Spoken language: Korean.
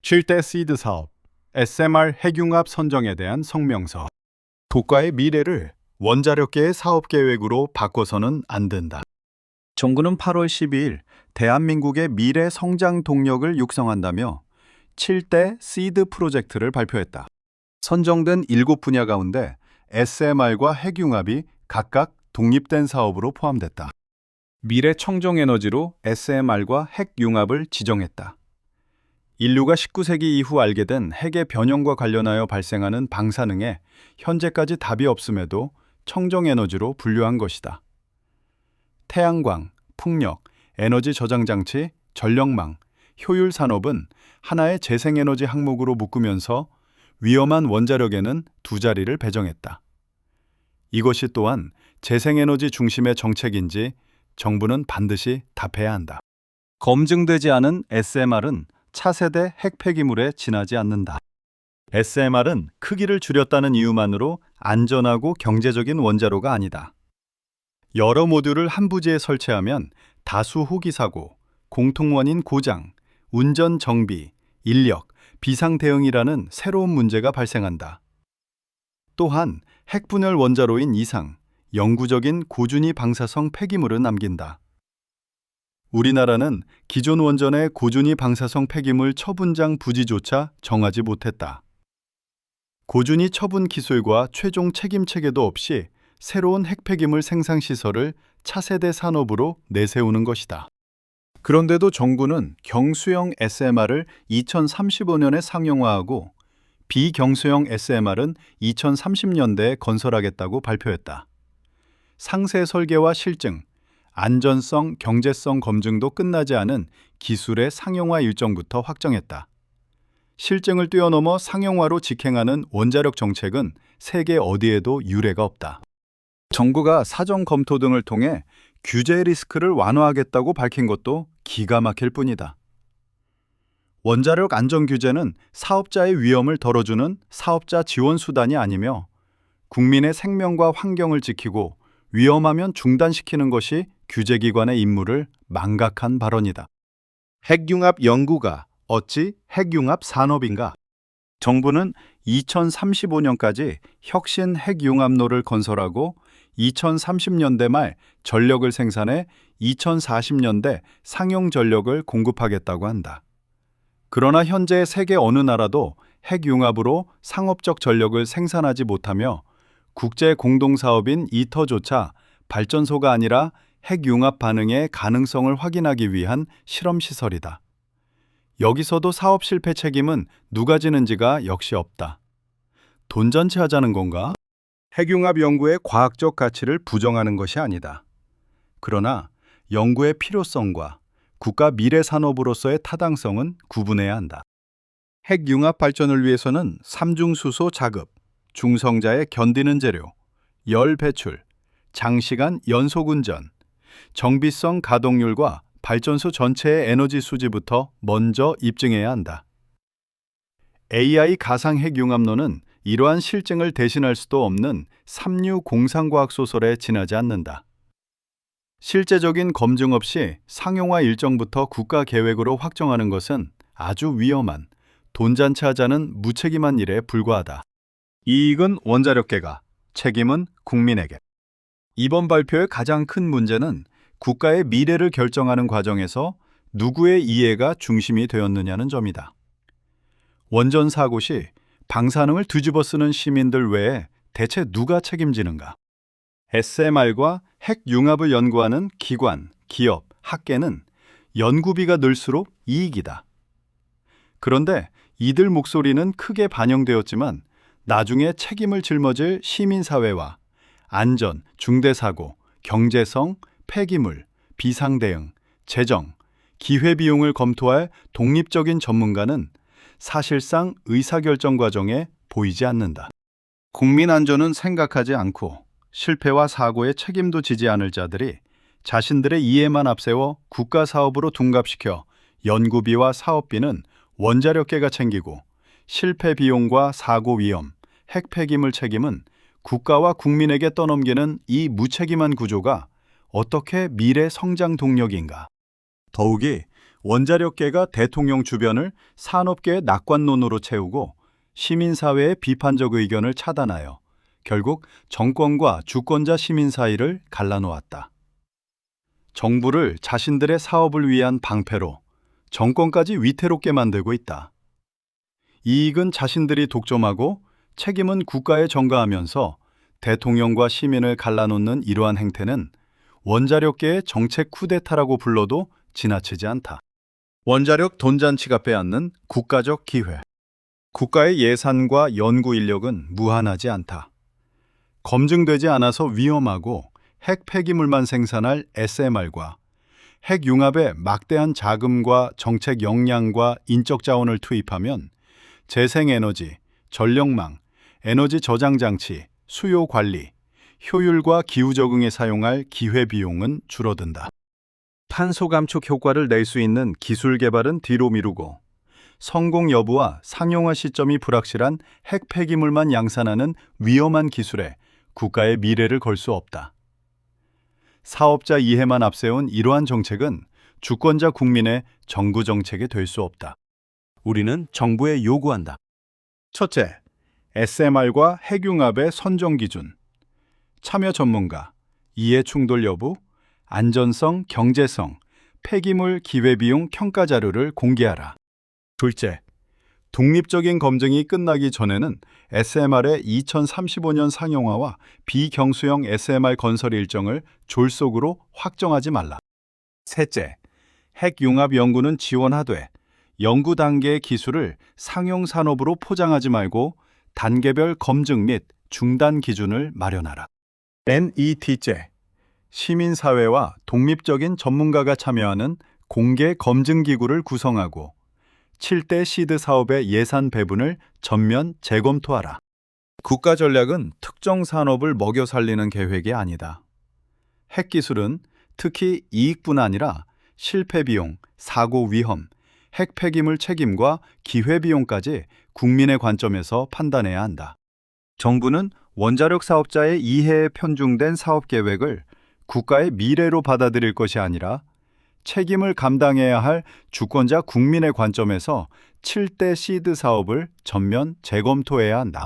7대 시드 사업, SMR 핵융합 선정에 대한 성명서. 국가의 미래를 원자력계의 사업 계획으로 바꿔서는 안 된다. 정부는 8월 12일 대한민국의 미래 성장 동력을 육성한다며 7대 시드 프로젝트를 발표했다. 선정된 7분야 가운데 SMR과 핵융합이 각각 독립된 사업으로 포함됐다. 미래 청정에너지로 SMR과 핵융합을 지정했다. 인류가 19세기 이후 알게 된 핵의 변형과 관련하여 발생하는 방사능에 현재까지 답이 없음에도 청정에너지로 분류한 것이다. 태양광, 풍력, 에너지 저장 장치, 전력망, 효율 산업은 하나의 재생에너지 항목으로 묶으면서 위험한 원자력에는 두 자리를 배정했다. 이것이 또한 재생에너지 중심의 정책인지 정부는 반드시 답해야 한다. 검증되지 않은 SMR은 차세대 핵폐기물에 지나지 않는다. SMR은 크기를 줄였다는 이유만으로 안전하고 경제적인 원자로가 아니다. 여러 모듈을 한 부지에 설치하면 다수 호기 사고, 공통원인 고장, 운전 정비, 인력, 비상 대응이라는 새로운 문제가 발생한다. 또한 핵분열 원자로인 이상, 영구적인 고준위 방사성 폐기물을 남긴다. 우리나라는 기존 원전의 고준위 방사성 폐기물 처분장 부지조차 정하지 못했다. 고준위 처분 기술과 최종 책임 체계도 없이 새로운 핵폐기물 생산 시설을 차세대 산업으로 내세우는 것이다. 그런데도 정부는 경수형 SMR을 2035년에 상용화하고 비경수형 SMR은 2030년대에 건설하겠다고 발표했다. 상세 설계와 실증, 안전성, 경제성 검증도 끝나지 않은 기술의 상용화 일정부터 확정했다. 실증을 뛰어넘어 상용화로 직행하는 원자력 정책은 세계 어디에도 유례가 없다. 정부가 사전 검토 등을 통해 규제 리스크를 완화하겠다고 밝힌 것도 기가 막힐 뿐이다. 원자력 안전 규제는 사업자의 위험을 덜어주는 사업자 지원 수단이 아니며 국민의 생명과 환경을 지키고 위험하면 중단시키는 것이 규제기관의 임무를 망각한 발언이다. 핵융합 연구가 어찌 핵융합 산업인가? 정부는 2035년까지 혁신 핵융합로를 건설하고 2030년대 말 전력을 생산해 2040년대 상용 전력을 공급하겠다고 한다. 그러나 현재 세계 어느 나라도 핵융합으로 상업적 전력을 생산하지 못하며 국제 공동사업인 이터조차 발전소가 아니라 핵융합 반응의 가능성을 확인하기 위한 실험시설이다. 여기서도 사업 실패 책임은 누가 지는지가 역시 없다. 돈잔치 하자는 건가? 핵융합 연구의 과학적 가치를 부정하는 것이 아니다. 그러나 연구의 필요성과 국가 미래 산업으로서의 타당성은 구분해야 한다. 핵융합 발전을 위해서는 삼중수소 자급, 중성자의 견디는 재료, 열 배출, 장시간 연속 운전, 정비성 가동률과 발전소 전체의 에너지 수지부터 먼저 입증해야 한다. AI 가상 핵융합로는 이러한 실증을 대신할 수도 없는 삼류 공상과학 소설에 지나지 않는다. 실제적인 검증 없이 상용화 일정부터 국가 계획으로 확정하는 것은 아주 위험한 돈잔치 하자는 무책임한 일에 불과하다. 이익은 원자력계가, 책임은 국민에게. 이번 발표의 가장 큰 문제는 국가의 미래를 결정하는 과정에서 누구의 이해가 중심이 되었느냐는 점이다. 원전 사고 시 방사능을 뒤집어 쓰는 시민들 외에 대체 누가 책임지는가? SMR과 핵융합을 연구하는 기관, 기업, 학계는 연구비가 늘수록 이익이다. 그런데 이들 목소리는 크게 반영되었지만 나중에 책임을 짊어질 시민사회와 안전, 중대사고, 경제성, 폐기물, 비상대응, 재정, 기회비용을 검토할 독립적인 전문가는 사실상 의사결정 과정에 보이지 않는다. 국민 안전은 생각하지 않고 실패와 사고에 책임도 지지 않을 자들이 자신들의 이해만 앞세워 국가 사업으로 둔갑시켜 연구비와 사업비는 원자력계가 챙기고 실패 비용과 사고 위험, 핵 폐기물 책임은 국가와 국민에게 떠넘기는 이 무책임한 구조가 어떻게 미래 성장 동력인가? 더욱이 원자력계가 대통령 주변을 산업계의 낙관론으로 채우고 시민사회의 비판적 의견을 차단하여 결국 정권과 주권자 시민 사이를 갈라놓았다. 정부를 자신들의 사업을 위한 방패로 정권까지 위태롭게 만들고 있다. 이익은 자신들이 독점하고 책임은 국가에 전가하면서 대통령과 시민을 갈라놓는 이러한 행태는 원자력계의 정책 쿠데타라고 불러도 지나치지 않다. 원자력 돈잔치가 빼앗는 국가적 기회. 국가의 예산과 연구 인력은 무한하지 않다. 검증되지 않아서 위험하고 핵 폐기물만 생산할 SMR과 핵 융합에 막대한 자금과 정책 역량과 인적 자원을 투입하면 재생에너지, 전력망, 에너지 저장 장치, 수요 관리, 효율과 기후 적응에 사용할 기회 비용은 줄어든다. 탄소 감축 효과를 낼 수 있는 기술 개발은 뒤로 미루고 성공 여부와 상용화 시점이 불확실한 핵 폐기물만 양산하는 위험한 기술에 국가의 미래를 걸 수 없다. 사업자 이해만 앞세운 이러한 정책은 주권자 국민의 정부 정책이 될 수 없다. 우리는 정부에 요구한다. 첫째, SMR과 핵융합의 선정 기준, 참여 전문가, 이해 충돌 여부, 안전성, 경제성, 폐기물 기회비용 평가 자료를 공개하라. 둘째, 독립적인 검증이 끝나기 전에는 SMR의 2035년 상용화와 비경수형 SMR 건설 일정을 졸속으로 확정하지 말라. 셋째, 핵융합 연구는 지원하되 연구 단계의 기술을 상용 산업으로 포장하지 말고 단계별 검증 및 중단 기준을 마련하라. NET제, 시민사회와 독립적인 전문가가 참여하는 공개 검증기구를 구성하고 7대 시드 사업의 예산 배분을 전면 재검토하라. 국가 전략은 특정 산업을 먹여 살리는 계획이 아니다. 핵기술은 특히 이익뿐 아니라 실패 비용, 사고 위험, 핵 폐기물 책임과 기회 비용까지 국민의 관점에서 판단해야 한다. 정부는 원자력 사업자의 이해에 편중된 사업 계획을 국가의 미래로 받아들일 것이 아니라 책임을 감당해야 할 주권자 국민의 관점에서 7대 시드 사업을 전면 재검토해야 한다.